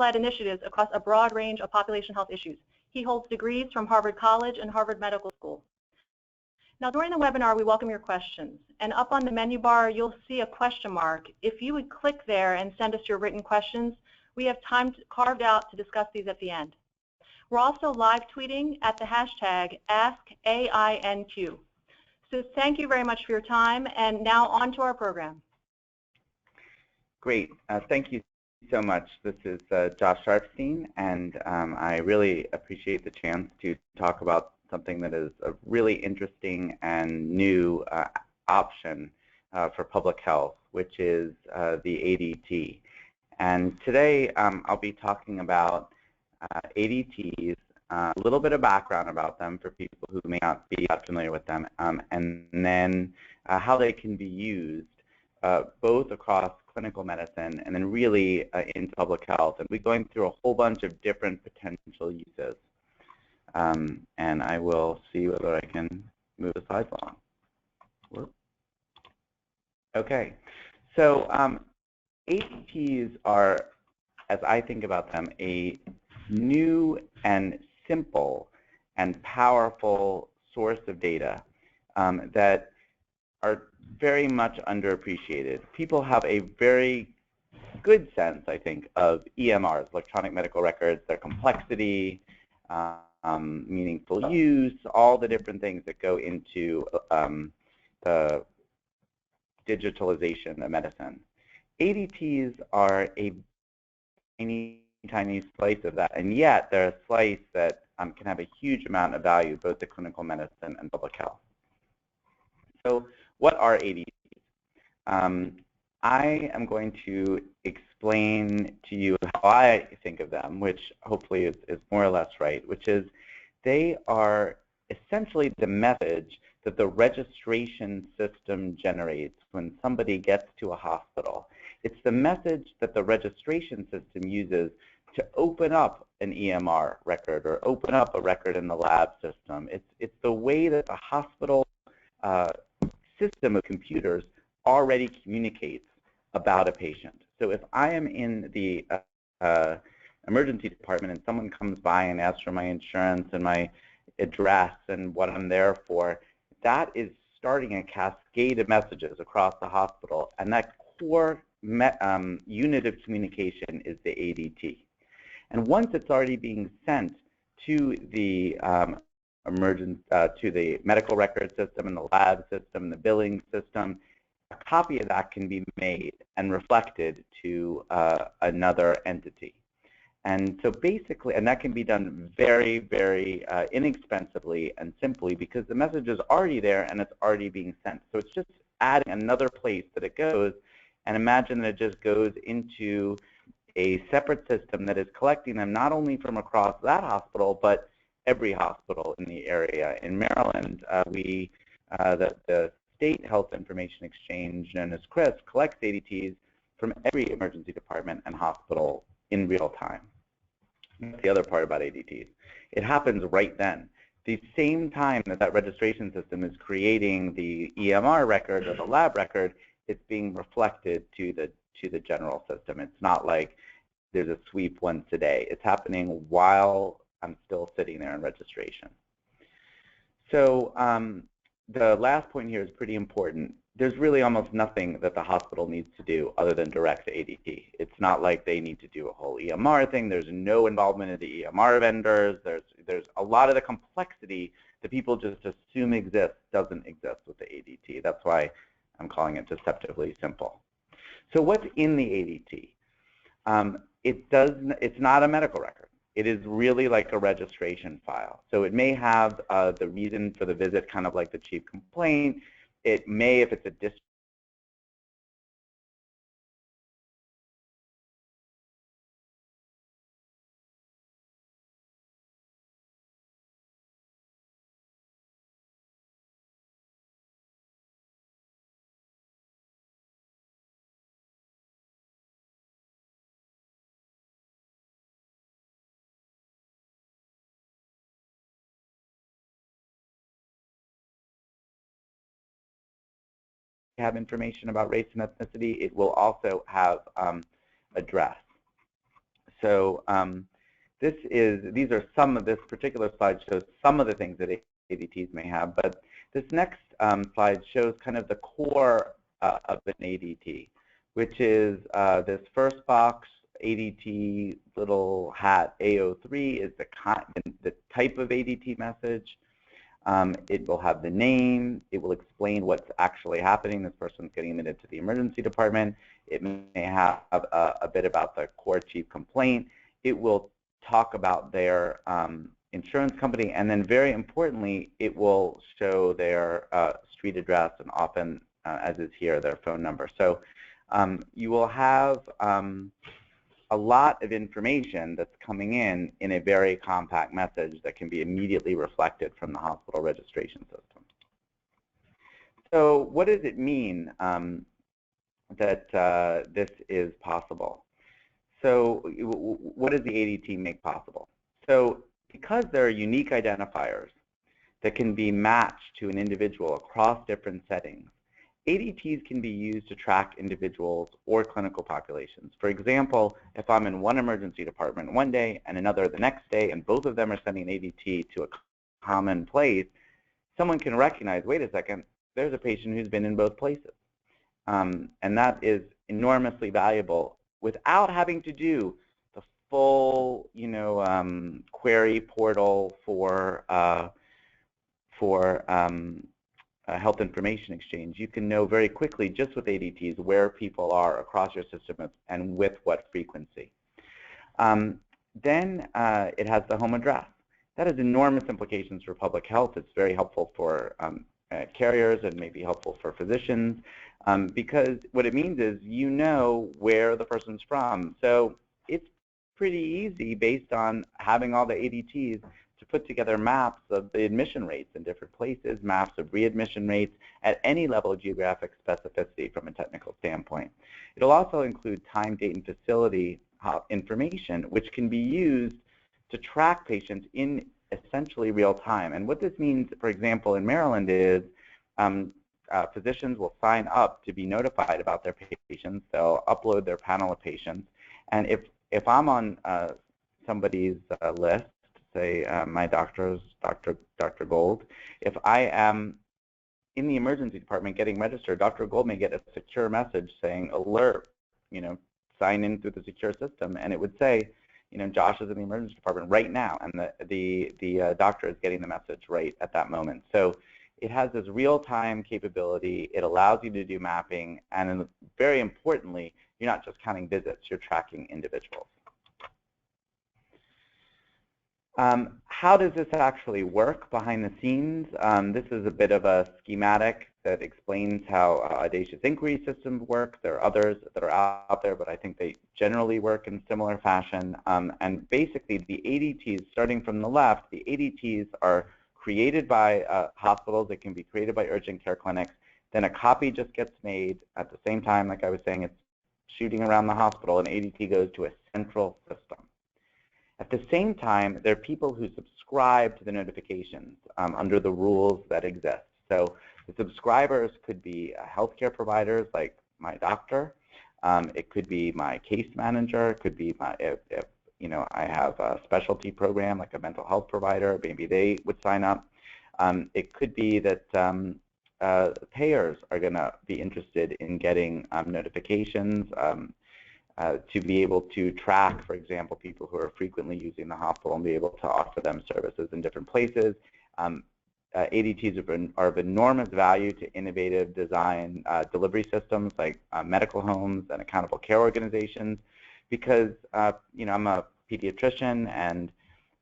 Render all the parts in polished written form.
led initiatives across a broad range of population health issues. He holds degrees from Harvard College and Harvard Medical School. Now, during the webinar, we welcome your questions. And up on the menu bar, you'll see a question mark. If you would click there and send us your written questions, we have time carved out to discuss these at the end. We're also live tweeting at the hashtag AskAINQ. So thank you very much for your time, and now on to our program. Great. Thank you so much. This is Josh Sharfstein, and I really appreciate the chance to talk about something that is a really interesting and new option for public health, which is the ADT. And today I'll be talking about ADTs, a little bit of background about them for people who may not be that familiar with them, and then how they can be used both across clinical medicine and then really into public health. And we're going through a whole bunch of different potential uses. And I will see whether I can move the slides along. Okay, so ADTs are, as I think about them, a new and simple and powerful source of data that are very much underappreciated. People have a very good sense, I think, of EMRs, electronic medical records, their complexity, meaningful use, all the different things that go into the digitalization of medicine. ADTs are a tiny slice of that, and yet they're a slice that can have a huge amount of value both to clinical medicine and public health. So what are ADTs? I am going to explain to you how I think of them, which hopefully is more or less right, which is they are essentially the message that the registration system generates when somebody gets to a hospital. It's the message that the registration system uses to open up an EMR record or open up a record in the lab system. It's the way that the hospital system of computers already communicates about a patient. So if I am in the emergency department and someone comes by and asks for my insurance and my address and what I'm there for, that is starting a cascade of messages across the hospital, and that core unit of communication is the ADT. And once it's already being sent to the to the medical record system and the lab system, the billing system, a copy of that can be made and reflected to another entity. And so basically, and that can be done very, very inexpensively and simply because the message is already there and it's already being sent. So it's just adding another place that it goes, and imagine that it just goes into a separate system that is collecting them not only from across that hospital, but every hospital in the area. In Maryland, the State Health Information Exchange, known as CRIS, collects ADTs from every emergency department and hospital in real time. That's the other part about ADTs. It happens right then. The same time that that registration system is creating the EMR record or the lab record, it's being reflected to the general system. It's not like there's a sweep once a day. It's happening while I'm still sitting there in registration. So the last point here is pretty important. There's really almost nothing that the hospital needs to do other than direct ADT. It's not like they need to do a whole EMR thing. There's no involvement of the EMR vendors. There's a lot of the complexity that people just assume exists doesn't exist with the ADT. That's why I'm calling it deceptively simple. So what's in the ADT? It's not a medical record. It is really like a registration file. So it may have the reason for the visit, kind of like the chief complaint. It may, if it's a discharge, have information about race and ethnicity. It will also have address. So these are some of this particular slide shows some of the things that ADTs may have, but this next slide shows kind of the core of an ADT, which is this first box, ADT little hat A03 is the type of ADT message. It will have the name. It will explain what's actually happening. This person's getting admitted to the emergency department. It may have a bit about the core chief complaint. It will talk about their insurance company, and then very importantly, it will show their street address and often, as is here, their phone number. So you will have a lot of information that's coming in a very compact message that can be immediately reflected from the hospital registration system. So what does it mean that this is possible? So what does the ADT make possible? So because there are unique identifiers that can be matched to an individual across different settings, ADTs can be used to track individuals or clinical populations. For example, if I'm in one emergency department one day and another the next day, and both of them are sending an ADT to a common place, someone can recognize, wait a second, there's a patient who's been in both places. And that is enormously valuable without having to do the full, query portal for health information exchange. You can know very quickly, just with ADTs, where people are across your system and with what frequency. Then it has the home address. That has enormous implications for public health. It's very helpful for carriers and maybe helpful for physicians because what it means is you know where the person's from. So it's pretty easy based on having all the ADTs to put together maps of the admission rates in different places, maps of readmission rates at any level of geographic specificity from a technical standpoint. It'll also include time, date, and facility information, which can be used to track patients in essentially real time. And what this means, for example, in Maryland is physicians will sign up to be notified about their patients. They'll upload their panel of patients. And if I'm on somebody's list, say my doctor's Dr. Gold, if I am in the emergency department getting registered, Dr. Gold may get a secure message saying, alert, sign in through the secure system, and it would say, Josh is in the emergency department right now, and the doctor is getting the message right at that moment. So it has this real-time capability. It allows you to do mapping, and very importantly, you're not just counting visits, you're tracking individuals. How does this actually work behind the scenes? This is a bit of a schematic that explains how audacious inquiry systems work. There are others that are out there, but I think they generally work in similar fashion. And basically, the ADTs, starting from the left, the ADTs are created by hospitals. They can be created by urgent care clinics. Then a copy just gets made at the same time. Like I was saying, it's shooting around the hospital, and ADT goes to a central system. At the same time, there are people who subscribe to the notifications under the rules that exist. So the subscribers could be healthcare providers like my doctor. It could be my case manager. It could be my, if I have a specialty program like a mental health provider, maybe they would sign up. It could be that payers are going to be interested in getting notifications to be able to track, for example, people who are frequently using the hospital and be able to offer them services in different places. ADTs are of enormous value to innovative design delivery systems like medical homes and accountable care organizations because, I'm a pediatrician, and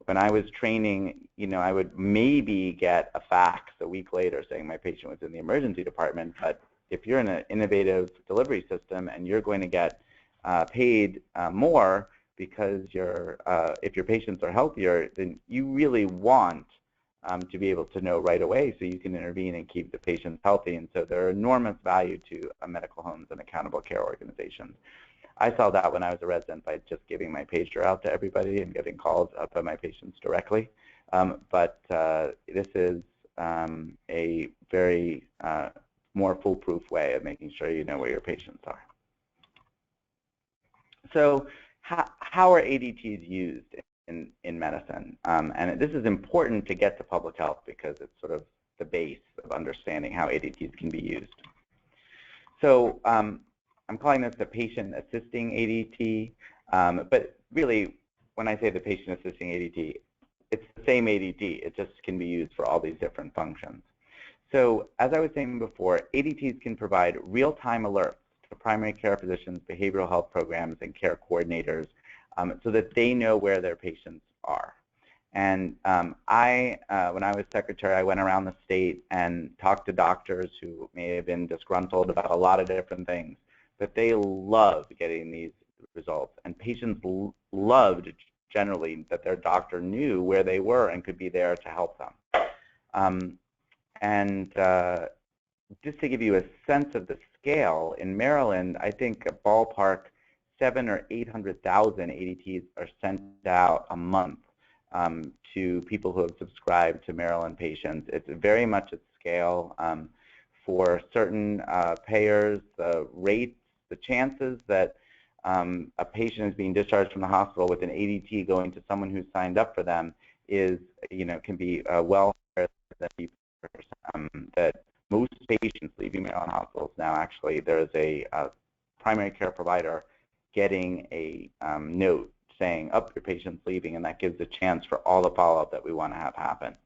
when I was training, I would maybe get a fax a week later saying my patient was in the emergency department. But if you're in an innovative delivery system and you're going to get paid more because if your patients are healthier, then you really want to be able to know right away so you can intervene and keep the patients healthy. And so there are enormous value to medical homes and accountable care organizations. I saw that when I was a resident by just giving my pager out to everybody and getting calls up by my patients directly. But this is a very more foolproof way of making sure you know where your patients are. So how are ADTs used in medicine? And this is important to get to public health because it's sort of the base of understanding how ADTs can be used. So I'm calling this the patient assisting ADT, but really when I say the patient assisting ADT, it's the same ADT. It just can be used for all these different functions. So as I was saying before, ADTs can provide real-time alerts to primary care physicians, behavioral health programs, and care coordinators so that they know where their patients are. And when I was secretary, I went around the state and talked to doctors who may have been disgruntled about a lot of different things, but they loved getting these results. And patients loved generally that their doctor knew where they were and could be there to help them. Just to give you a sense of the scale, in Maryland, I think a ballpark 700,000 or 800,000 ADTs are sent out a month to people who have subscribed to Maryland patients. It's very much at scale. For certain payers, the rates, the chances that a patient is being discharged from the hospital with an ADT going to someone who's signed up for them is, can be well higher than 50%. That most patients leaving Maryland hospitals now, actually, there is a primary care provider getting a note saying, "Up, your patient's leaving," and that gives a chance for all the follow-up that we want to have happen.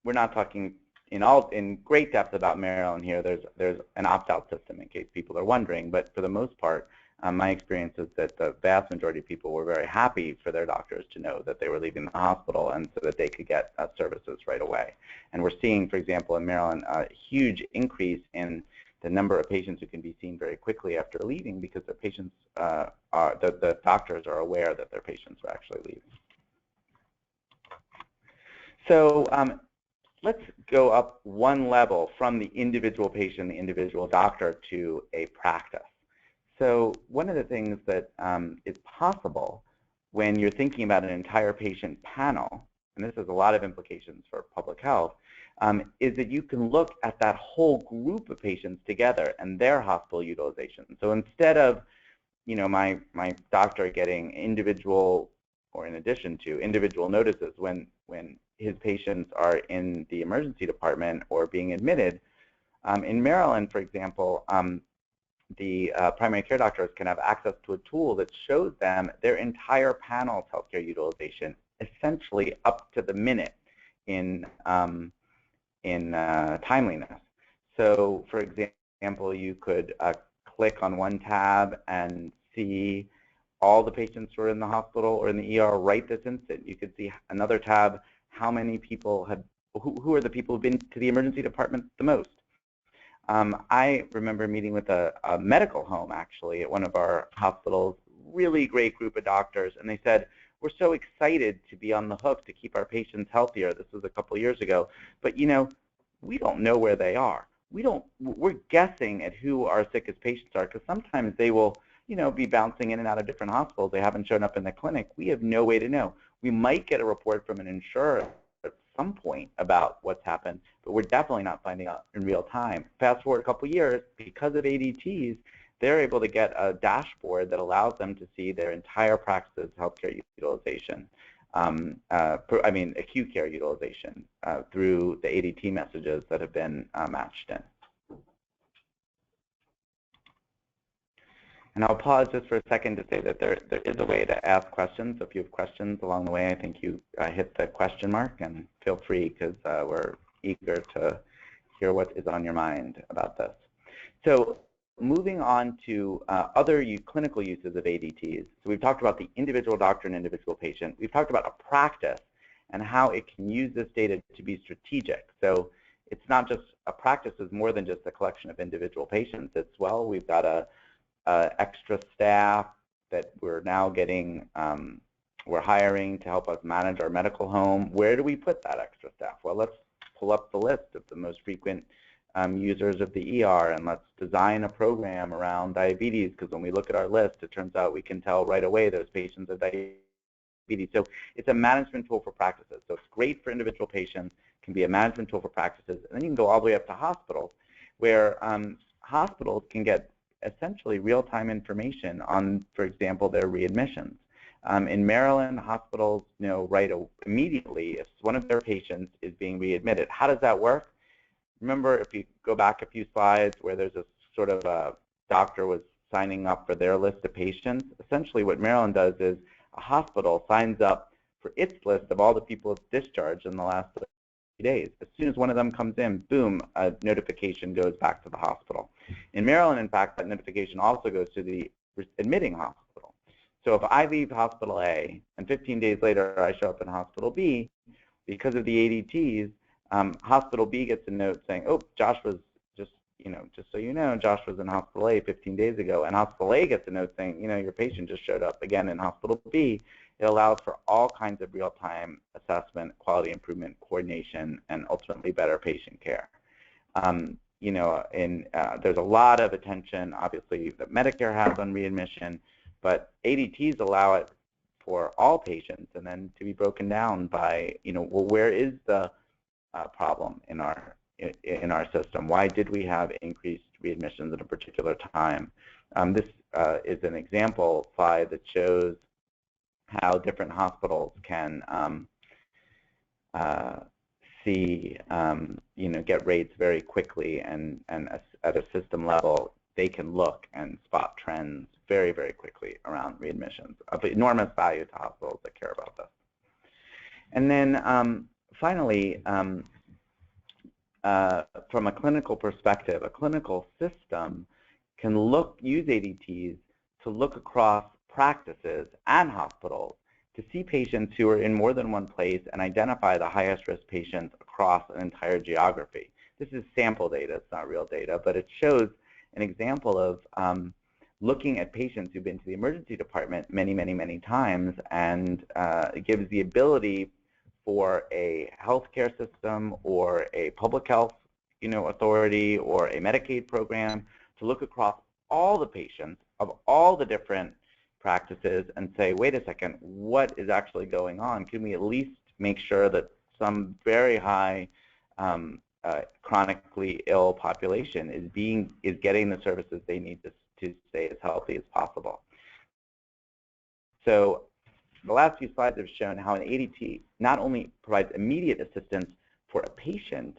We're not talking in great depth about Maryland here. There's an opt-out system in case people are wondering, but for the most part, my experience is that the vast majority of people were very happy for their doctors to know that they were leaving the hospital and so that they could get services right away. And we're seeing, for example, in Maryland, a huge increase in the number of patients who can be seen very quickly after leaving because the patients the doctors are aware that their patients are actually leaving. So let's go up one level from the individual patient, the individual doctor, to a practice. So one of the things that is possible when you're thinking about an entire patient panel, and this has a lot of implications for public health, is that you can look at that whole group of patients together and their hospital utilization. So instead of my doctor getting individual, or in addition to individual notices when his patients are in the emergency department or being admitted, in Maryland, for example, the primary care doctors can have access to a tool that shows them their entire panel's healthcare utilization, essentially up to the minute in timeliness. So, for example, you could click on one tab and see all the patients who are in the hospital or in the ER right this instant. You could see another tab, how many people have, who are the people who've been to the emergency department the most. I remember meeting with a medical home, actually, at one of our hospitals, really great group of doctors, and they said, "We're so excited to be on the hook to keep our patients healthier." This was a couple years ago, but we don't know where they are. We're guessing at who our sickest patients are because sometimes they will, be bouncing in and out of different hospitals. They haven't shown up in the clinic. We have no way to know. We might get a report from an insurer at some point about what's happened, but we're definitely not finding out in real time. Fast forward a couple years, because of ADTs, they're able to get a dashboard that allows them to see their entire practice's healthcare utilization, acute care utilization through the ADT messages that have been matched in. And I'll pause just for a second to say that there is a way to ask questions. So if you have questions along the way, I think you hit the question mark, and feel free because we're eager to hear what is on your mind about this. So moving on to other clinical uses of ADTs. So we've talked about the individual doctor and individual patient. We've talked about a practice and how it can use this data to be strategic. So it's not just a practice is more than just a collection of individual patients. It's, well, we've got a extra staff that we're now getting, we're hiring to help us manage our medical home. Where do we put that extra staff? Well, let's pull up the list of the most frequent users of the ER, and let's design a program around diabetes, because when we look at our list, it turns out we can tell right away those patients have diabetes. So it's a management tool for practices. So it's great for individual patients, can be a management tool for practices, and then you can go all the way up to hospitals, where hospitals can get essentially real-time information on, for example, their readmissions. In Maryland, hospitals know immediately if one of their patients is being readmitted. How does that work? Remember, if you go back a few slides where there's a sort of a doctor was signing up for their list of patients, essentially what Maryland does is a hospital signs up for its list of all the people it's discharged in the last 30 days. As soon as one of them comes in, boom, a notification goes back to the hospital. In Maryland, in fact, that notification also goes to the admitting hospital. So if I leave hospital A and 15 days later I show up in hospital B, because of the ADTs, hospital B gets a note saying, oh, Josh was just so you know, Josh was in hospital A 15 days ago, and hospital A gets a note saying, your patient just showed up again in hospital B. It allows for all kinds of real-time assessment, quality improvement, coordination, and ultimately better patient care. There's a lot of attention, obviously, that Medicare has on readmission, but ADTs allow it for all patients, and then to be broken down by, well, where is the problem in our system? Why did we have increased readmissions at a particular time? This is an example slide that shows how different hospitals can get rates very quickly, and at a system level, they can look and spot trends very, very quickly around readmissions, of enormous value to hospitals that care about this. And then finally, from a clinical perspective, a clinical system can use ADTs to look across practices and hospitals to see patients who are in more than one place and identify the highest risk patients across an entire geography. This is sample data, it's not real data, but it shows an example of looking at patients who've been to the emergency department many, many, many times, and it gives the ability for a healthcare system or a public health authority or a Medicaid program to look across all the patients of all the different practices and say, wait a second, what is actually going on? Can we at least make sure that some very high chronically ill population is getting the services they need to stay as healthy as possible? So the last few slides have shown how an ADT not only provides immediate assistance for a patient,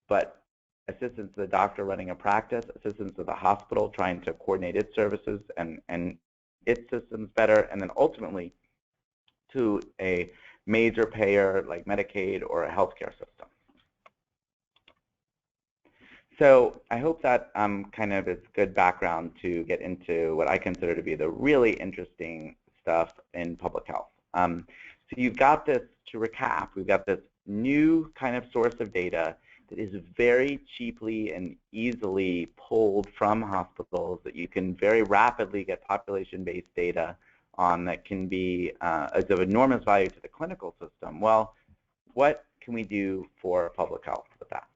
but assistance to the doctor running a practice, assistance to the hospital trying to coordinate its services and its systems better, and then ultimately to a major payer like Medicaid or a healthcare system. So I hope that kind of is good background to get into what I consider to be the really interesting stuff in public health. So you've got this, to recap, we've got this new kind of source of data that is very cheaply and easily pulled from hospitals that you can very rapidly get population-based data on that can be of enormous value to the clinical system. Well, what can we do for public health with that?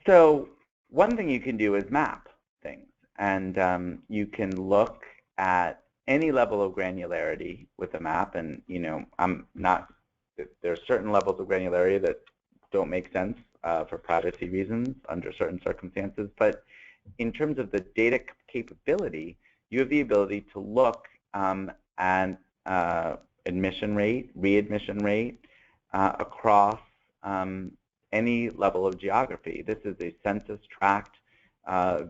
So one thing you can do is map things, and you can look at any level of granularity with a map, and there are certain levels of granularity that don't make sense for privacy reasons under certain circumstances, but in terms of the data capability, you have the ability to look at admission rate, readmission rate across any level of geography. This is a census tract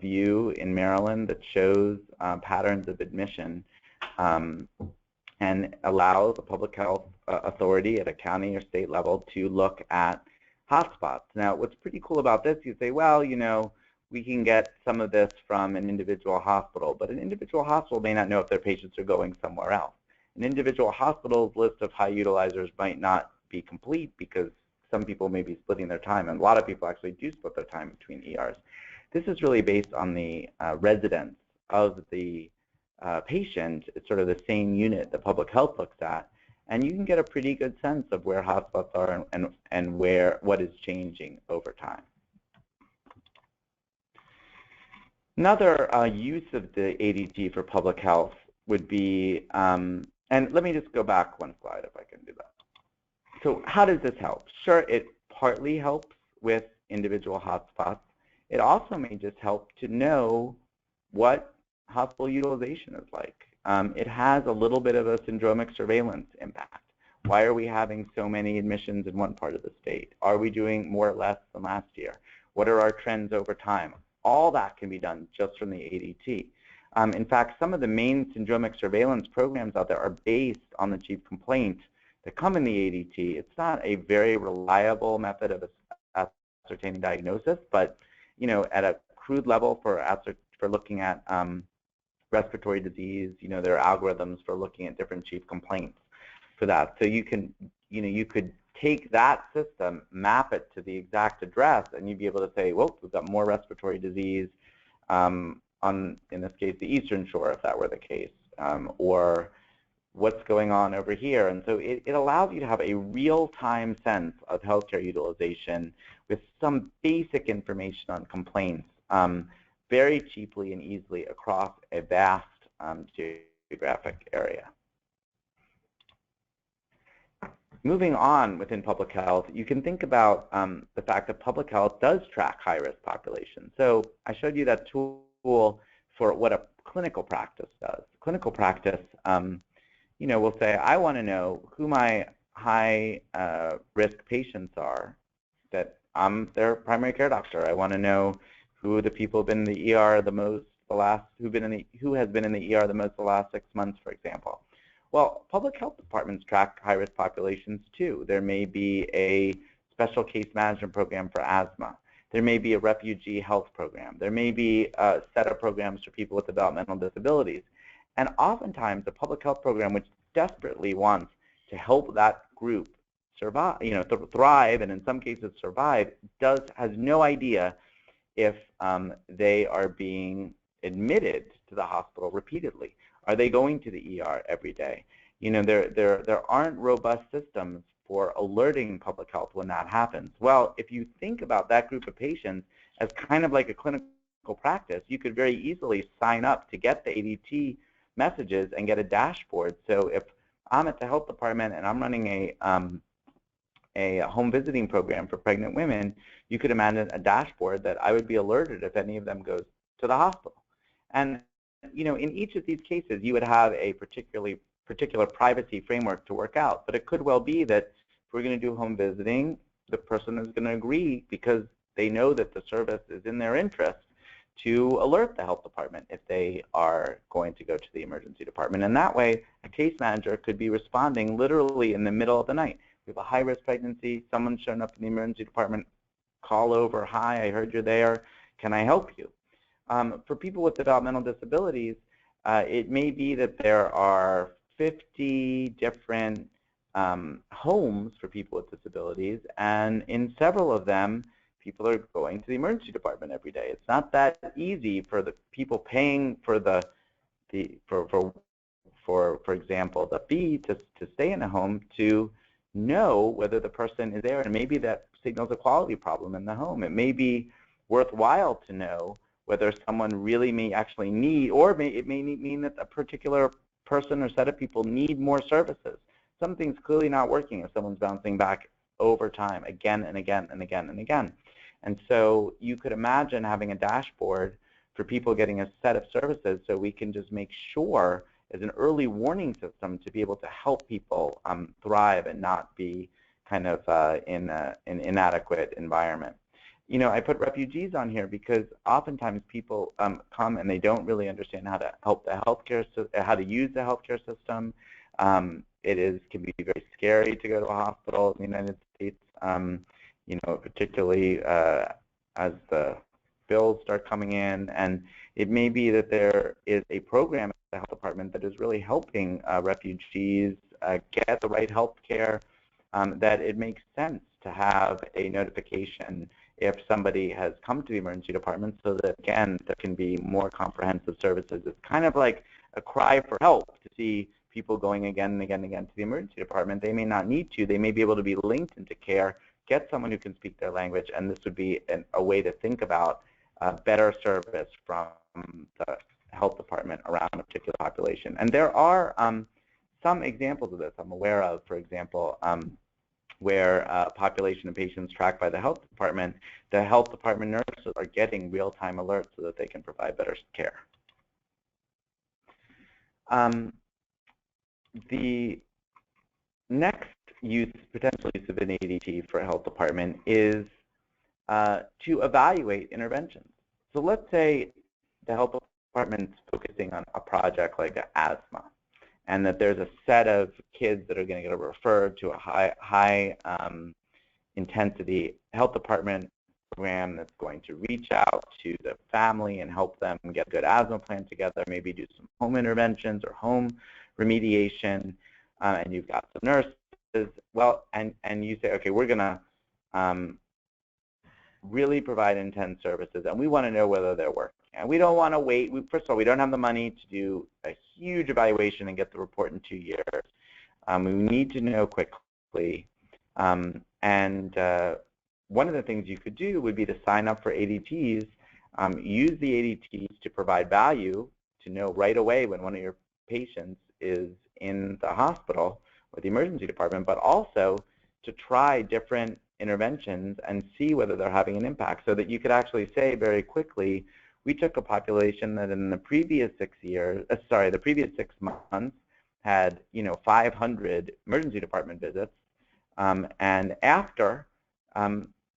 view in Maryland that shows patterns of admission and allows a public health authority at a county or state level to look at hotspots. Now, what's pretty cool about this, you say, well, we can get some of this from an individual hospital, but an individual hospital may not know if their patients are going somewhere else. An individual hospital's list of high utilizers might not be complete because some people may be splitting their time, and a lot of people actually do split their time between ERs. This is really based on the residence of the patient. It's sort of the same unit that public health looks at, and you can get a pretty good sense of where hotspots are and what is changing over time. Another use of the ADT for public health would be, and let me just go back one slide if I can do that. So how does this help? Sure, it partly helps with individual hotspots. It also may just help to know what hospital utilization is like. It has a little bit of a syndromic surveillance impact. Why are we having so many admissions in one part of the state? Are we doing more or less than last year? What are our trends over time? All that can be done just from the ADT. In fact, some of the main syndromic surveillance programs out there are based on the chief complaint that come in the ADT. It's not a very reliable method of ascertaining diagnosis, but at a crude level for looking at respiratory disease, there are algorithms for looking at different chief complaints for that. So you could take that system, map it to the exact address, and you'd be able to say, well, we've got more respiratory disease on, in this case, the Eastern Shore, if that were the case, or what's going on over here. And so it allows you to have a real-time sense of healthcare utilization with some basic information on complaints very cheaply and easily across a vast geographic area. Moving on within public health, you can think about the fact that public health does track high-risk populations. So I showed you that tool for what a clinical practice does. Clinical practice, will say, I want to know who my high-risk patients are, that I'm their primary care doctor. I want to know who the people have been in the ER the most, who has been in the ER the most the last 6 months, for example. Well, public health departments track high-risk populations too. There may be a special case management program for asthma. There may be a refugee health program. There may be a set of programs for people with developmental disabilities. And oftentimes, the public health program, which desperately wants to help that group survive, thrive, and in some cases survive, has no idea if they are being admitted to the hospital repeatedly. Are they going to the ER every day? There aren't robust systems for alerting public health when that happens. Well, if you think about that group of patients as kind of like a clinical practice, you could very easily sign up to get the ADT messages and get a dashboard. So if I'm at the health department and I'm running a home visiting program for pregnant women, you could imagine a dashboard that I would be alerted if any of them goes to the hospital. And in each of these cases, you would have a particular privacy framework to work out. But it could well be that if we're going to do home visiting, the person is going to agree because they know that the service is in their interest to alert the health department if they are going to go to the emergency department. And that way, a case manager could be responding literally in the middle of the night. We have a high-risk pregnancy. Someone's shown up in the emergency department. Call over. Hi, I heard you're there. Can I help you? For people with developmental disabilities, it may be that there are 50 different homes for people with disabilities, and in several of them, people are going to the emergency department every day. It's not that easy for the people paying for for example, the fee to stay in a home to know whether the person is there, and maybe that signals a quality problem in the home. It may be worthwhile to know whether someone really may actually need, or it may mean that a particular person or set of people need more services. Something's clearly not working if someone's bouncing back over time again and again and again and again. And so you could imagine having a dashboard for people getting a set of services so we can just make sure as an early warning system to be able to help people thrive and not be kind of in an inadequate environment. I put refugees on here because oftentimes people come and they don't really understand how to help the healthcare, how to use the healthcare system. It can be very scary to go to a hospital in the United States, particularly as the bills start coming in. And it may be that there is a program at the health department that is really helping refugees get the right health care, that it makes sense to have a notification if somebody has come to the emergency department so that, again, there can be more comprehensive services. It's kind of like a cry for help to see people going again and again and again to the emergency department. They may not need to. They may be able to be linked into care, get someone who can speak their language, and this would be a way to think about better service from the health department around a particular population. And there are some examples of this I'm aware of. For example, where population of patients tracked by the health department nurses are getting real-time alerts so that they can provide better care. The next potential use of an ADT for a health department is to evaluate interventions. So let's say the health department's focusing on a project like asthma, and that there's a set of kids that are going to get referred to a high intensity health department program that's going to reach out to the family and help them get a good asthma plan together, maybe do some home interventions or home remediation, and you've got some nurses. Well, and you say, okay, we're going to really provide intense services, and we want to know whether they're working. And we don't want to wait. First of all, we don't have the money to do a huge evaluation and get the report in 2 years. We need to know quickly. One of the things you could do would be to sign up for ADTs, use the ADTs to provide value, to know right away when one of your patients is in the hospital or the emergency department, but also to try different interventions and see whether they're having an impact, so that you could actually say very quickly, we took a population that in the previous 6 months had 500 emergency department visits, and after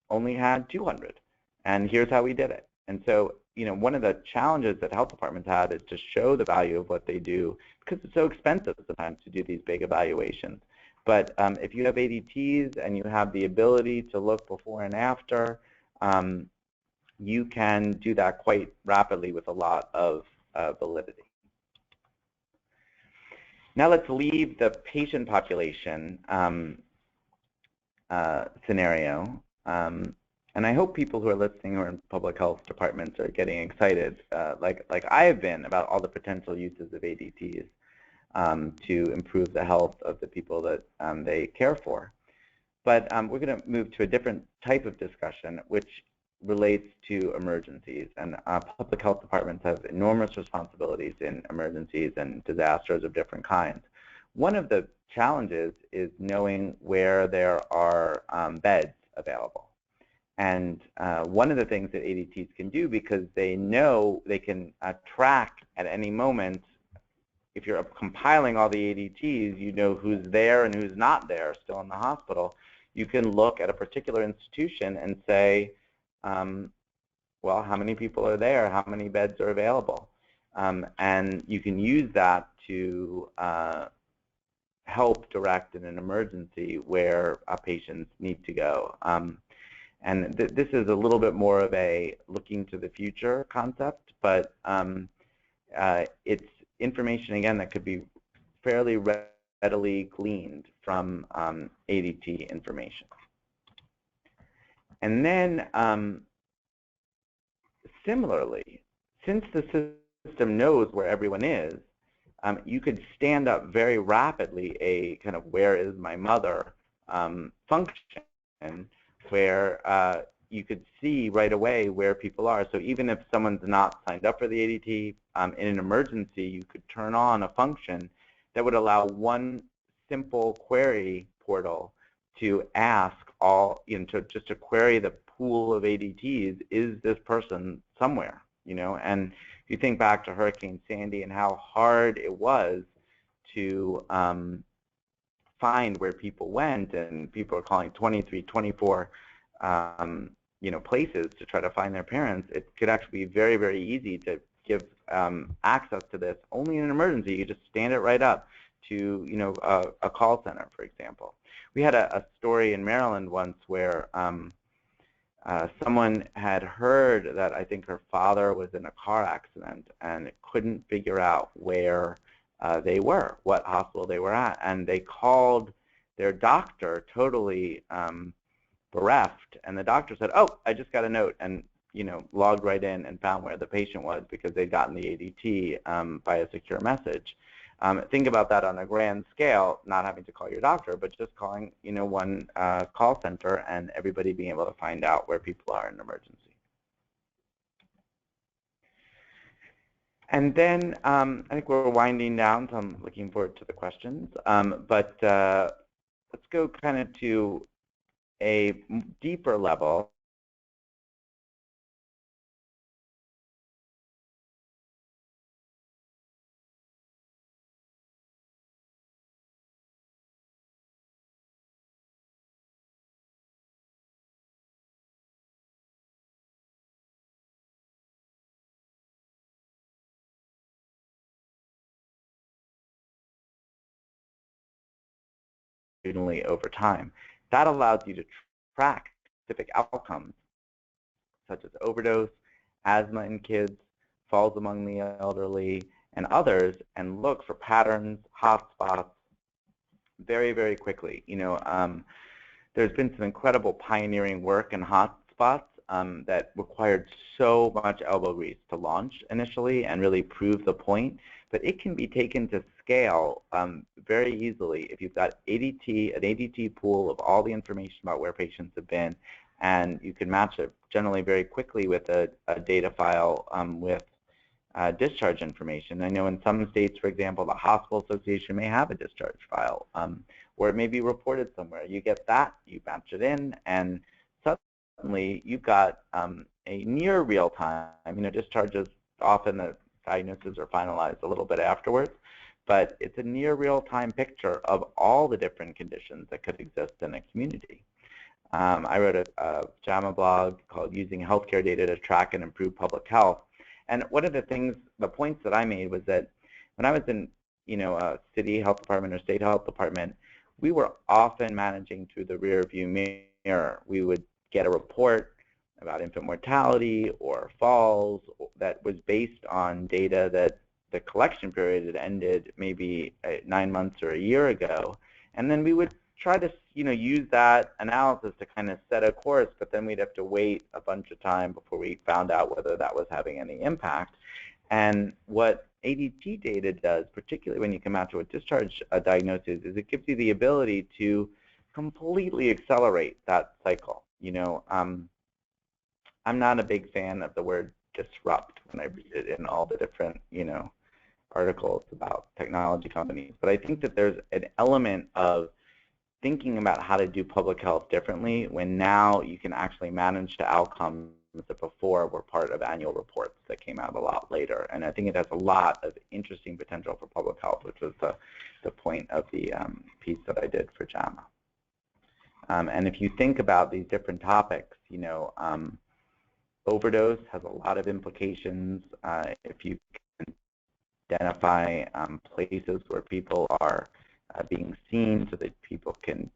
only had 200, and here's how we did it. And so one of the challenges that health departments have is to show the value of what they do, because it's so expensive sometimes to do these big evaluations. But if you have ADTs and you have the ability to look before and after, you can do that quite rapidly with a lot of validity. Now let's leave the patient population scenario. And I hope people who are listening who are in public health departments are getting excited, like I have been, about all the potential uses of ADTs to improve the health of the people that they care for. But we're going to move to a different type of discussion, which relates to emergencies. And public health departments have enormous responsibilities in emergencies and disasters of different kinds. One of the challenges is knowing where there are beds available. And one of the things that ADTs can do, because they know they can track at any moment, if you're compiling all the ADTs, you know who's there and who's not there still in the hospital. You can look at a particular institution and say, well, how many people are there? How many beds are available? And you can use that to help direct in an emergency where patients need to go. And this is a little bit more of a looking to the future concept, but it's information, again, that could be fairly readily gleaned from ADT information. And then similarly, since the system knows where everyone is, you could stand up very rapidly a kind of where is my mother function, where you could see right away where people are. So even if someone's not signed up for the ADT, in an emergency, you could turn on a function that would allow one simple query portal to ask all, just to query the pool of ADTs, is this person somewhere, And if you think back to Hurricane Sandy and how hard it was to find where people went, and people are calling 23, 24 places to try to find their parents, it could actually be very, very easy to give access to this only in an emergency. You just stand it right up to a call center, for example. We had a story in Maryland once where someone had heard that I think her father was in a car accident and couldn't figure out where they were, what hospital they were at, and they called their doctor totally bereft, and the doctor said, oh, I just got a note, and logged right in and found where the patient was because they'd gotten the ADT by a secure message. Think about that on a grand scale, not having to call your doctor, but just calling one call center and everybody being able to find out where people are in an emergency. And then I think we're winding down, so I'm looking forward to the questions. But let's go kind of to a deeper level, over time. That allows you to track specific outcomes, such as overdose, asthma in kids, falls among the elderly, and others, and look for patterns, hotspots, very, very quickly. There's been some incredible pioneering work in hotspots that required so much elbow grease to launch initially and really prove the point. But it can be taken to scale very easily if you've got ADT, an ADT pool of all the information about where patients have been, and you can match it generally very quickly with a data file with discharge information. I know in some states, for example, the Hospital Association may have a discharge file, or it may be reported somewhere. You get that, you match it in, and suddenly you've got a near real time. Discharges, often the diagnoses are finalized a little bit afterwards, but it's a near real time picture of all the different conditions that could exist in a community. I wrote a JAMA blog called Using Healthcare Data to Track and Improve Public Health. And one of the points that I made was that when I was in, a city health department or state health department, we were often managing through the rear view mirror. We would get a report about infant mortality or falls that was based on data that the collection period had ended maybe 9 months or a year ago. And then we would try to use that analysis to kind of set a course, but then we'd have to wait a bunch of time before we found out whether that was having any impact. And what ADT data does, particularly when you come out to a discharge diagnosis, is it gives you the ability to completely accelerate that cycle. I'm not a big fan of the word disrupt when I read it in all the different, articles about technology companies, but I think that there's an element of thinking about how to do public health differently when now you can actually manage the outcomes that before were part of annual reports that came out a lot later. And I think it has a lot of interesting potential for public health, which was the point of the piece that I did for JAMA. And if you think about these different topics, overdose has a lot of implications. If you can identify places where people are being seen so that people can,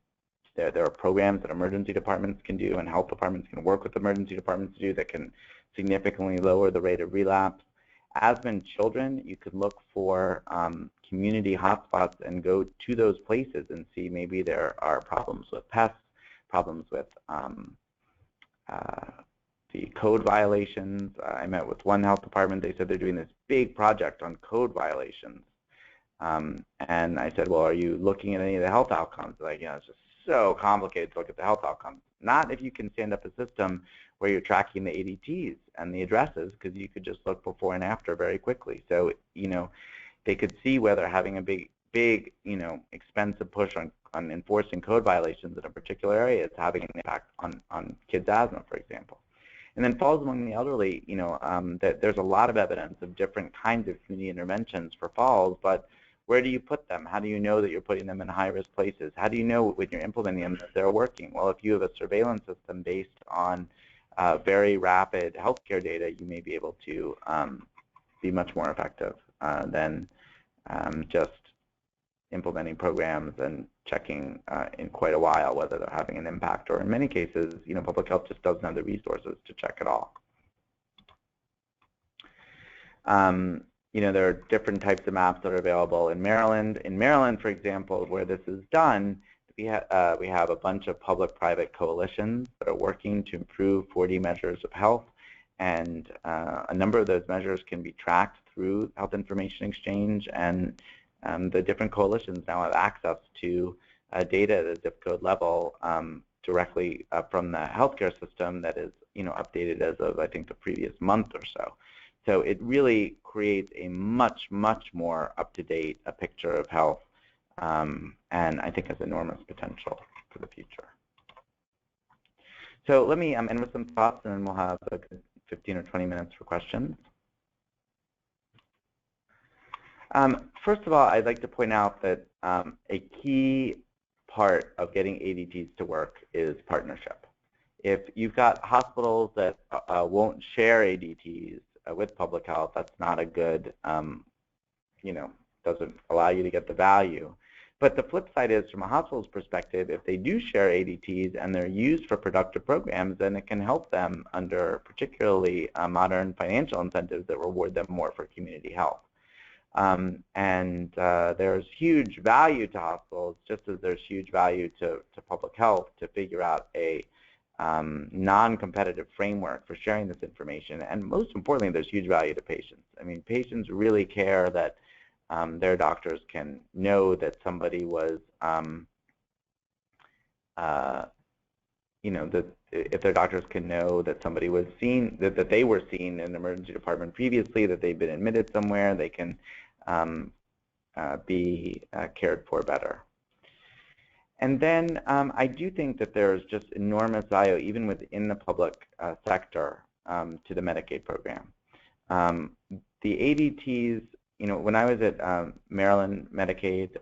there are programs that emergency departments can do and health departments can work with emergency departments to do that can significantly lower the rate of relapse. Asthma in children, you could look for community hotspots and go to those places and see maybe there are problems with pests, problems with the code violations. I met with one health department. They said they're doing this big project on code violations. And I said, well, are you looking at any of the health outcomes? Like, it's just so complicated to look at the health outcomes. Not if you can stand up a system where you're tracking the ADTs and the addresses, because you could just look before and after very quickly. So, they could see whether having a big, expensive push on enforcing code violations in a particular area is having an impact on kids' asthma, for example. And then falls among the elderly, that there's a lot of evidence of different kinds of community interventions for falls, but where do you put them? How do you know that you're putting them in high-risk places? How do you know when you're implementing them that they're working? Well, if you have a surveillance system based on very rapid healthcare data, you may be able to be much more effective than just implementing programs and checking in quite a while whether they're having an impact. Or in many cases, public health just doesn't have the resources to check it all. There are different types of maps that are available in Maryland. In Maryland, for example, where this is done, we have a bunch of public-private coalitions that are working to improve 40 measures of health, and a number of those measures can be tracked through Health Information Exchange, and the different coalitions now have access to data at a zip code level directly from the healthcare system that is updated as of, I think, the previous month or so. So it really creates a much, much more up-to-date picture of health, and I think has enormous potential for the future. So let me end with some thoughts, and then we'll have a good 15 or 20 minutes for questions. First of all, I'd like to point out that a key part of getting ADTs to work is partnership. If you've got hospitals that won't share ADTs with public health, that's not a good, doesn't allow you to get the value. But the flip side is, from a hospital's perspective, if they do share ADTs and they're used for productive programs, then it can help them under particularly modern financial incentives that reward them more for community health. There's huge value to hospitals, just as there's huge value to public health, to figure out a non-competitive framework for sharing this information. And most importantly, there's huge value to patients. I mean, patients really care that their doctors can know that somebody was, if their doctors can know that somebody was seen, that they were seen in an emergency department previously, that they've been admitted somewhere, they can be cared for better. And then I do think that there's just enormous value, even within the public sector, to the Medicaid program. The ADTs, when I was at Maryland Medicaid,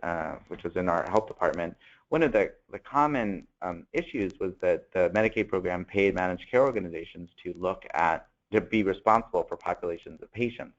which was in our health department, one of the common issues was that the Medicaid program paid managed care organizations to be responsible for populations of patients.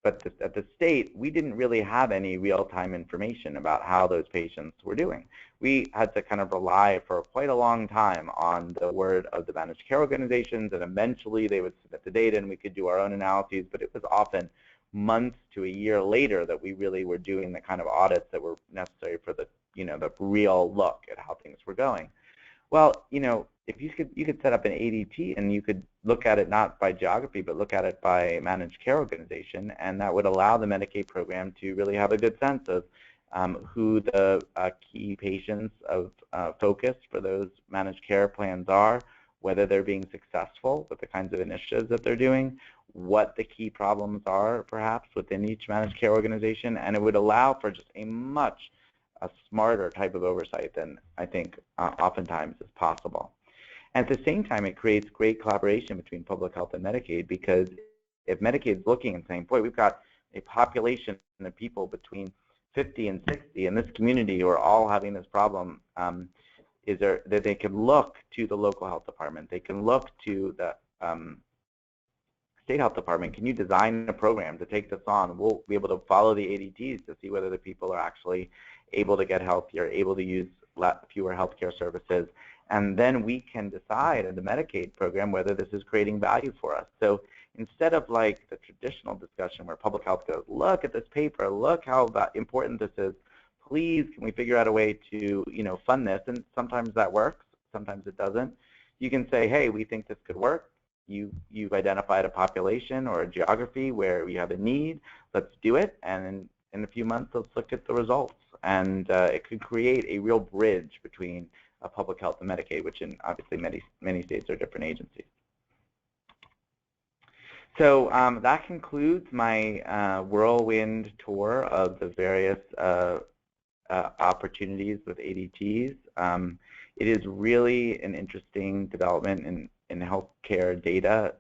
But at the state, we didn't really have any real-time information about how those patients were doing. We had to kind of rely for quite a long time on the word of the managed care organizations, and eventually they would submit the data and we could do our own analyses, but it was often months to a year later that we really were doing the kind of audits that were necessary for the real look at how things were going. Well, if you could set up an ADT and you could look at it not by geography, but look at it by managed care organization, and that would allow the Medicaid program to really have a good sense of who the key patients of focus for those managed care plans are, whether they're being successful with the kinds of initiatives that they're doing, what the key problems are perhaps within each managed care organization, and it would allow for just a much smarter type of oversight than I think oftentimes is possible. At the same time, it creates great collaboration between public health and Medicaid, because if Medicaid is looking and saying, boy, we've got a population of people between 50 and 60 in this community who are all having this problem, that they can look to the local health department, they can look to the state health department. Can you design a program to take this on? We'll be able to follow the ADTs to see whether the people are actually able to get healthier, able to use fewer healthcare services, and then we can decide in the Medicaid program whether this is creating value for us. So instead of like the traditional discussion where public health goes, look at this paper, look how important this is, please can we figure out a way to fund this, and sometimes that works, sometimes it doesn't. You can say, hey, we think this could work. You've identified a population or a geography where we have a need, let's do it, and in a few months let's look at the results. And it could create a real bridge between public health and Medicaid, which in obviously many states are different agencies. So that concludes my whirlwind tour of the various opportunities with ADTs. It is really an interesting development in healthcare data.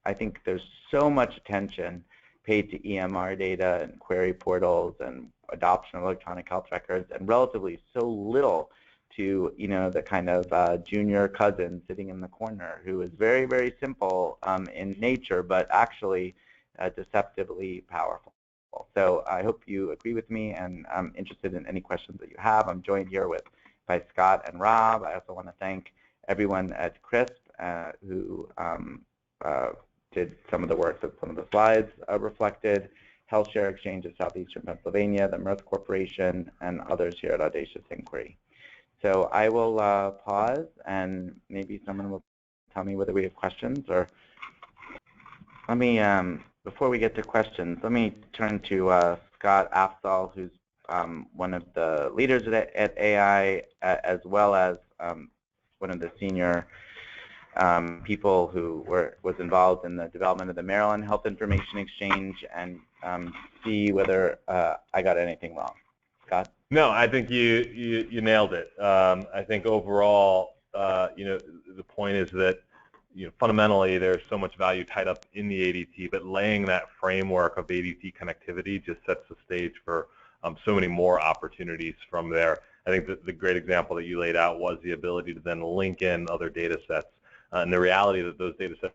I think there's so much attention paid to EMR data and query portals and adoption of electronic health records, and relatively so little to the kind of junior cousin sitting in the corner who is very, very simple in nature, but actually deceptively powerful. So I hope you agree with me, and I'm interested in any questions that you have. I'm joined here by Scott and Rob. I also want to thank everyone at CRISP who did some of the work that some of the slides reflected, Health Share Exchange of Southeastern Pennsylvania, the Mirth Corporation, and others here at Audacious Inquiry. So I will pause, and maybe someone will tell me whether we have questions. Or let me, before we get to questions, let me turn to Scott Afzal, who's one of the leaders at AI, as well as one of the senior people who was involved in the development of the Maryland Health Information Exchange, and see whether I got anything wrong. Scott? No, I think you nailed it. I think overall the point is that fundamentally there's so much value tied up in the ADT, but laying that framework of ADT connectivity just sets the stage for so many more opportunities from there. I think that the great example that you laid out was the ability to then link in other data sets, and the reality that those data sets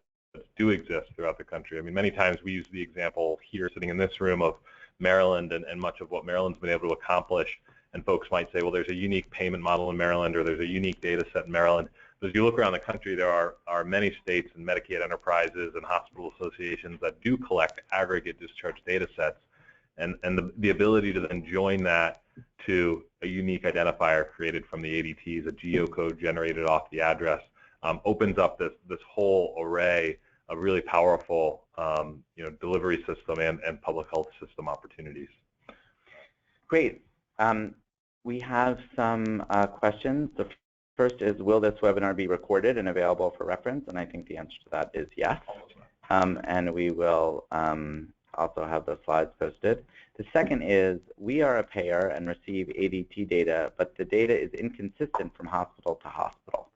do exist throughout the country. I mean, many times we use the example here sitting in this room of Maryland and much of what Maryland's been able to accomplish, and folks might say, well, there's a unique payment model in Maryland, or there's a unique data set in Maryland. But as you look around the country, there are many states and Medicaid enterprises and hospital associations that do collect aggregate discharge data sets, and the ability to then join that to a unique identifier created from the ADTs, a geocode generated off the address, opens up this whole array of really powerful delivery system and public health system opportunities. Great. We have some questions. The first is, will this webinar be recorded and available for reference? And I think the answer to that is yes. And we will also have the slides posted. The second is, we are a payer and receive ADT data, but the data is inconsistent from hospital to hospital.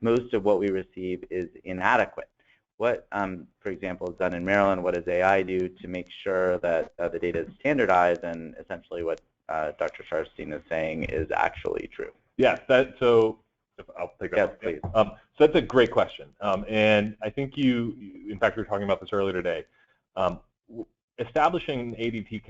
Most of what we receive is inadequate. What, for example, is done in Maryland? What does AI do to make sure that the data is standardized and essentially what Dr. Sharfstein is saying is actually true? Yes, so I'll take that. Yes, please. So that's a great question. And I think in fact, we were talking about this earlier today. Establishing an ADT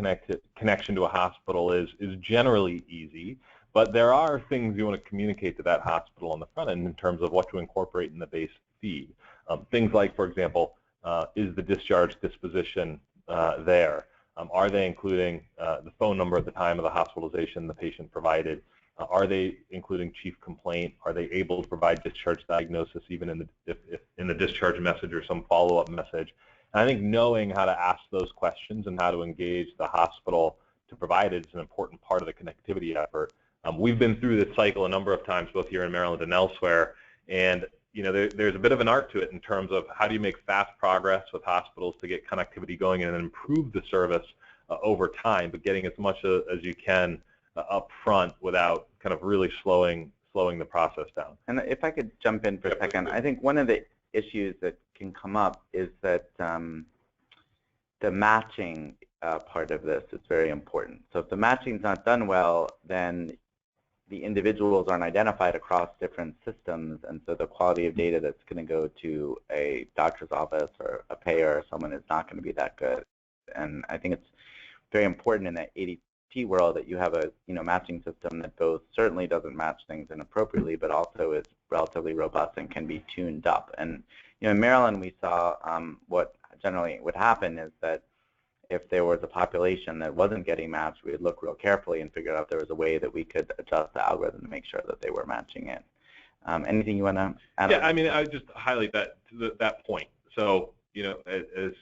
connection to a hospital is generally easy, but there are things you want to communicate to that hospital on the front end in terms of what to incorporate in the base feed. Things like, for example, is the discharge disposition there? Are they including the phone number at the time of the hospitalization the patient provided? Are they including chief complaint? Are they able to provide discharge diagnosis even in the discharge message or some follow-up message? And I think knowing how to ask those questions and how to engage the hospital to provide it is an important part of the connectivity effort. We've been through this cycle a number of times, both here in Maryland and elsewhere, and there's a bit of an art to it in terms of how do you make fast progress with hospitals to get connectivity going and improve the service over time, but getting as much as you can up front without kind of really slowing the process down. And if I could jump in for a second, I think one of the issues that can come up is that the matching part of this is very important. So if the matching is not done well, then the individuals aren't identified across different systems, and so the quality of data that's going to go to a doctor's office or a payer or someone is not going to be that good. And I think it's very important in that ADT world that you have a matching system that both certainly doesn't match things inappropriately, but also is relatively robust and can be tuned up. And in Maryland, we saw what generally would happen is that if there was a population that wasn't getting matched, we would look real carefully and figure out if there was a way that we could adjust the algorithm to make sure that they were matching in. Anything you want to add? Yeah, I mean, I would just highlight that point. So, as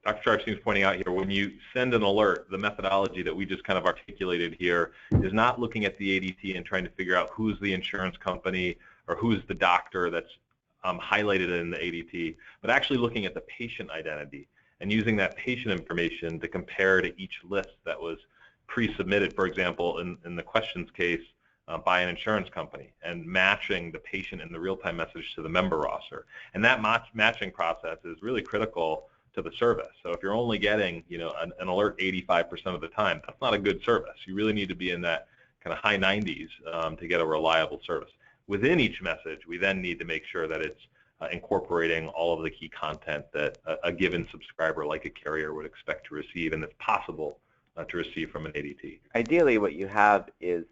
Dr. Sharfstein is pointing out here, when you send an alert, the methodology that we just kind of articulated here is not looking at the ADT and trying to figure out who's the insurance company or who's the doctor that's highlighted in the ADT, but actually looking at the patient identity and using that patient information to compare to each list that was pre-submitted, for example, in the questions case by an insurance company, and matching the patient in the real-time message to the member roster. And that matching process is really critical to the service. So if you're only getting an alert 85% of the time, that's not a good service. You really need to be in that kind of high 90s to get a reliable service. Within each message, we then need to make sure that it's incorporating all of the key content that a given subscriber like a carrier would expect to receive and that's possible to receive from an ADT. Ideally, what you have is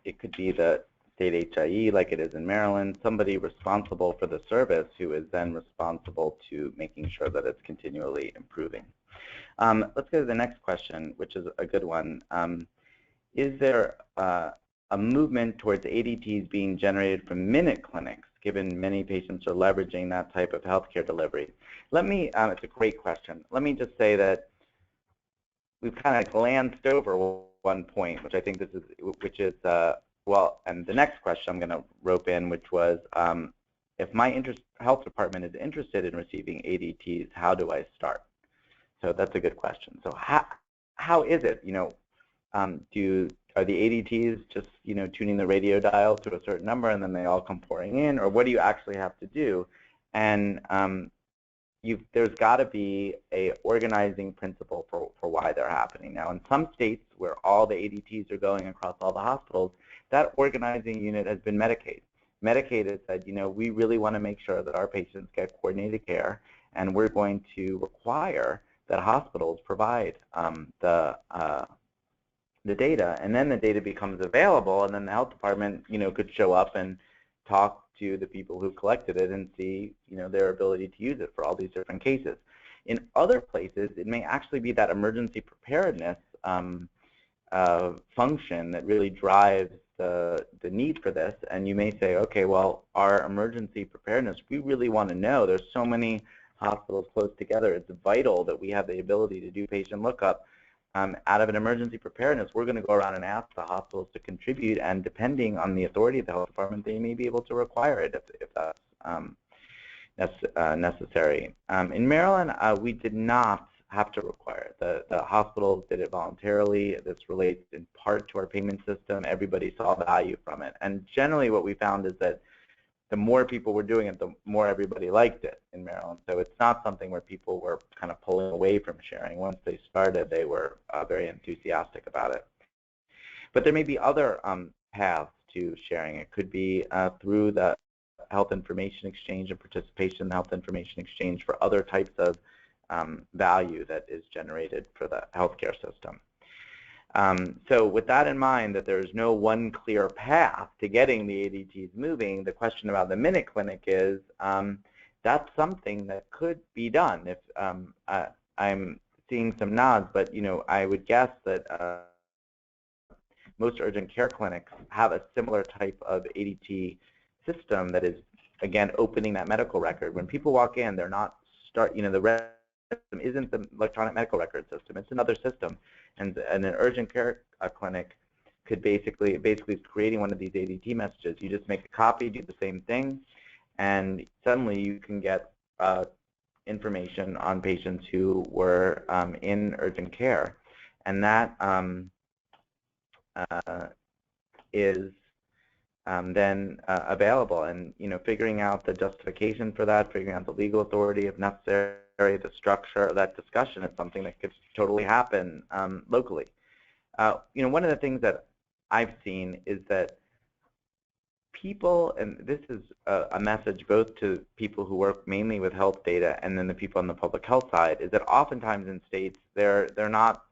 it could be the state HIE like it is in Maryland, somebody responsible for the service who is then responsible to making sure that it's continually improving. Let's go to the next question, which is a good one. Is there a movement towards ADTs being generated from minute clinics, given many patients are leveraging that type of healthcare delivery? It's a great question. Let me just say that we've kind of glanced over one point, which I think and the next question I'm going to rope in, which was, if my health department is interested in receiving ADTs, how do I start? So that's a good question. So how is it? are the ADTs just, tuning the radio dial to a certain number and then they all come pouring in, or what do you actually have to do? And there's got to be a organizing principle for why they're happening. Now, in some states where all the ADTs are going across all the hospitals, that organizing unit has been Medicaid. Medicaid has said, we really want to make sure that our patients get coordinated care, and we're going to require that hospitals provide the data, and then the data becomes available, and then the health department, could show up and talk to the people who collected it and see, their ability to use it for all these different cases. In other places, it may actually be that emergency preparedness function that really drives the need for this, and you may say, okay, well, our emergency preparedness, we really want to know. There's so many hospitals close together. It's vital that we have the ability to do patient lookup. Out of an emergency preparedness, we're going to go around and ask the hospitals to contribute, and depending on the authority of the health department, they may be able to require it if that's necessary. In Maryland, we did not have to require it. The hospitals did it voluntarily. This relates in part to our payment system. Everybody saw value from it. And generally what we found is that the more people were doing it, the more everybody liked it in Maryland. So it's not something where people were kind of pulling away from sharing. Once they started, they were very enthusiastic about it. But there may be other paths to sharing. It could be through the health information exchange and participation in the health information exchange for other types of value that is generated for the healthcare system. So with that in mind, that there's no one clear path to getting the ADTs moving, the question about the Minute Clinic is that's something that could be done. If I'm seeing some nods, but I would guess that most urgent care clinics have a similar type of ADT system that is, again, opening that medical record. When people walk in, they're not the system isn't the electronic medical record system. It's another system. And an urgent care clinic could basically is creating one of these ADT messages. You just make a copy, do the same thing, and suddenly you can get information on patients who were in urgent care. And that is then available. And figuring out the justification for that, figuring out the legal authority if necessary, the structure of that discussion is something that could totally happen locally. One of the things that I've seen is that people, and this is a message both to people who work mainly with health data and then the people on the public health side, is that oftentimes in states they're not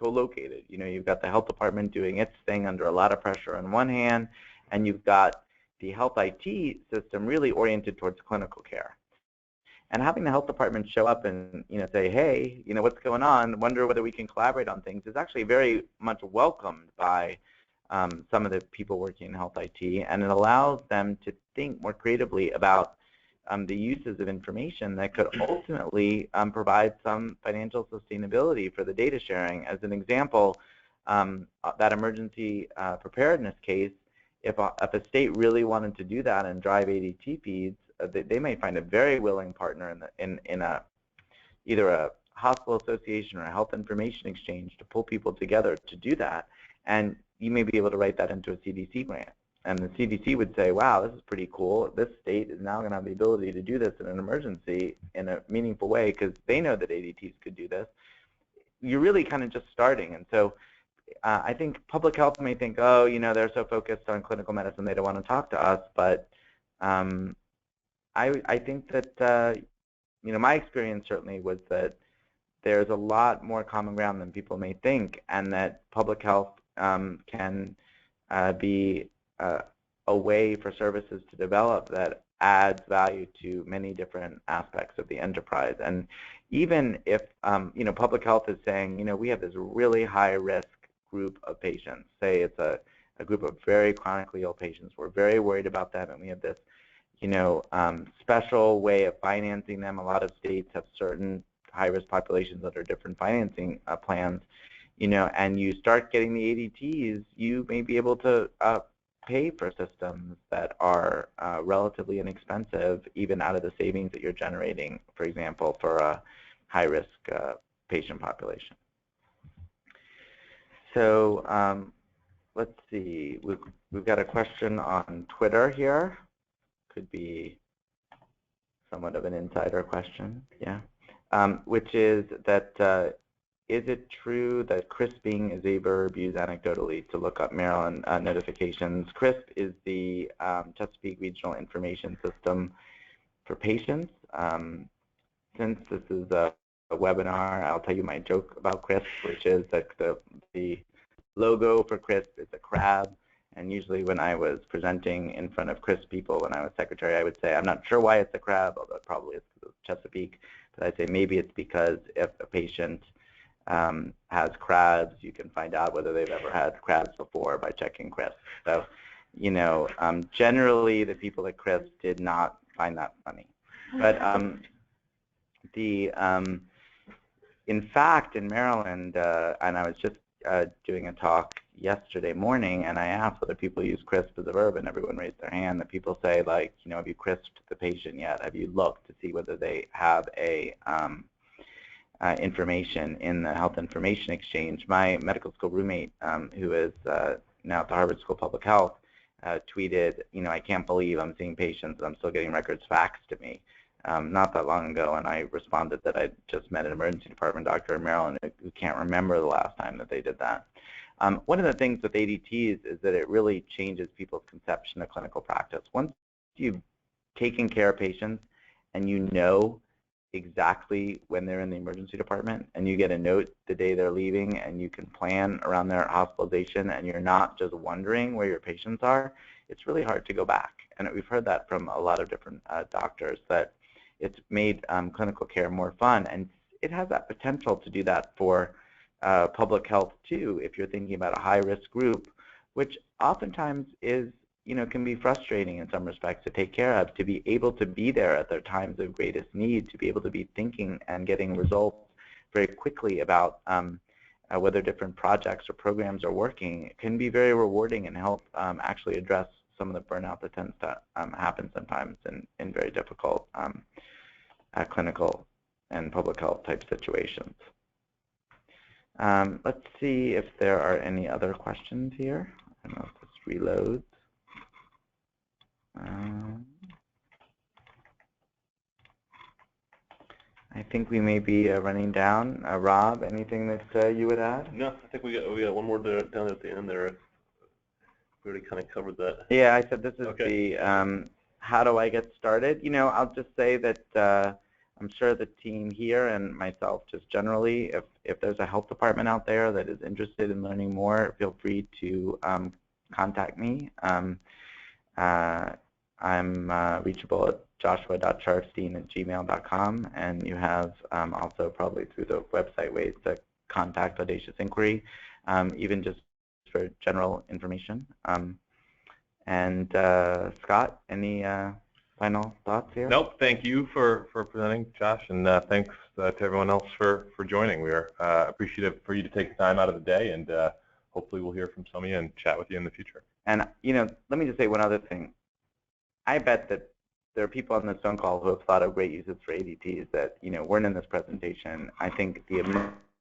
co-located. You've got the health department doing its thing under a lot of pressure on one hand, and you've got the health IT system really oriented towards clinical care. And having the health department show up and say, hey, what's going on? Wonder whether we can collaborate on things is actually very much welcomed by some of the people working in health IT, and it allows them to think more creatively about the uses of information that could ultimately provide some financial sustainability for the data sharing. As an example, that emergency preparedness case, if a state really wanted to do that and drive ADT feeds, they may find a very willing partner in either a hospital association or a health information exchange to pull people together to do that. And you may be able to write that into a CDC grant. And the CDC would say, wow, this is pretty cool. This state is now going to have the ability to do this in an emergency in a meaningful way because they know that ADTs could do this. You're really kind of just starting. And so I think public health may think, oh, they're so focused on clinical medicine they don't want to talk to us. But I think that, my experience certainly was that there's a lot more common ground than people may think, and that public health can be a way for services to develop that adds value to many different aspects of the enterprise. And even if, public health is saying, we have this really high-risk group of patients, say it's a group of very chronically ill patients, we're very worried about them, and we have this special way of financing them. A lot of states have certain high-risk populations that are different financing plans, and you start getting the ADTs, you may be able to pay for systems that are relatively inexpensive, even out of the savings that you're generating, for example, for a high-risk patient population. So let's see. We've got a question on Twitter here. Could be somewhat of an insider question, yeah. Which is that is it true that crisping is a verb used anecdotally to look up Maryland notifications? CRISP is the Chesapeake Regional Information System for patients. Since this is a webinar, I'll tell you my joke about CRISP, which is that the logo for CRISP is a crab. And usually when I was presenting in front of CRISP people when I was secretary, I would say, I'm not sure why it's a crab, although it probably is because it's Chesapeake. But I'd say maybe it's because if a patient has crabs, you can find out whether they've ever had crabs before by checking CRISP. So, you know, generally the people at CRISP did not find that funny. But in fact, in Maryland, and I was just doing a talk yesterday morning, and I asked whether people use CRISP as a verb, and everyone raised their hand. The people say, like, you know, have you crisped the patient yet? Have you looked to see whether they have a information in the Health Information Exchange? My medical school roommate, who is now at the Harvard School of Public Health, tweeted, you know, I can't believe I'm seeing patients and I'm still getting records faxed to me. Not that long ago, and I responded that I just met an emergency department doctor in Maryland who can't remember the last time that they did that. One of the things with ADTs is that it really changes people's conception of clinical practice. Once you've taken care of patients and you know exactly when they're in the emergency department and you get a note the day they're leaving and you can plan around their hospitalization and you're not just wondering where your patients are, it's really hard to go back. And we've heard that from a lot of different doctors, that it's made clinical care more fun, and it has that potential to do that for public health too, if you're thinking about a high-risk group, which oftentimes is, you know, can be frustrating in some respects to take care of, to be able to be there at their times of greatest need, to be able to be thinking and getting results very quickly about whether different projects or programs are working. It can be very rewarding and help actually address some of the burnout that tends to happen sometimes in very difficult clinical and public health type situations. Let's see if there are any other questions here. I don't know if this reloads. I think we may be running down. Rob, anything that you would add? No, I think we got one more down at the end there. We already kind of covered that. Yeah, I said this is okay. The how do I get started? You know, I'll just say that I'm sure the team here and myself just generally, if there's a health department out there that is interested in learning more, feel free to contact me. I'm reachable at joshua.sharfstein@gmail.com, and you have also probably through the website ways to contact Audacious Inquiry, even just for general information. And Scott, any final thoughts here? Nope. Thank you for presenting, Josh, and thanks to everyone else for joining. We are appreciative for you to take the time out of the day, and hopefully we'll hear from some of you and chat with you in the future. And you know, let me just say one other thing. I bet that there are people on this phone call who have thought of great uses for ADTs that, you know, weren't in this presentation. I think the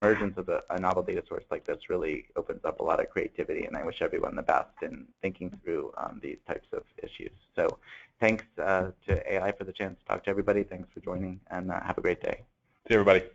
emergence of a novel data source like this really opens up a lot of creativity, and I wish everyone the best in thinking through these types of issues. So thanks to AI for the chance to talk to everybody. Thanks for joining, and have a great day. See you, everybody.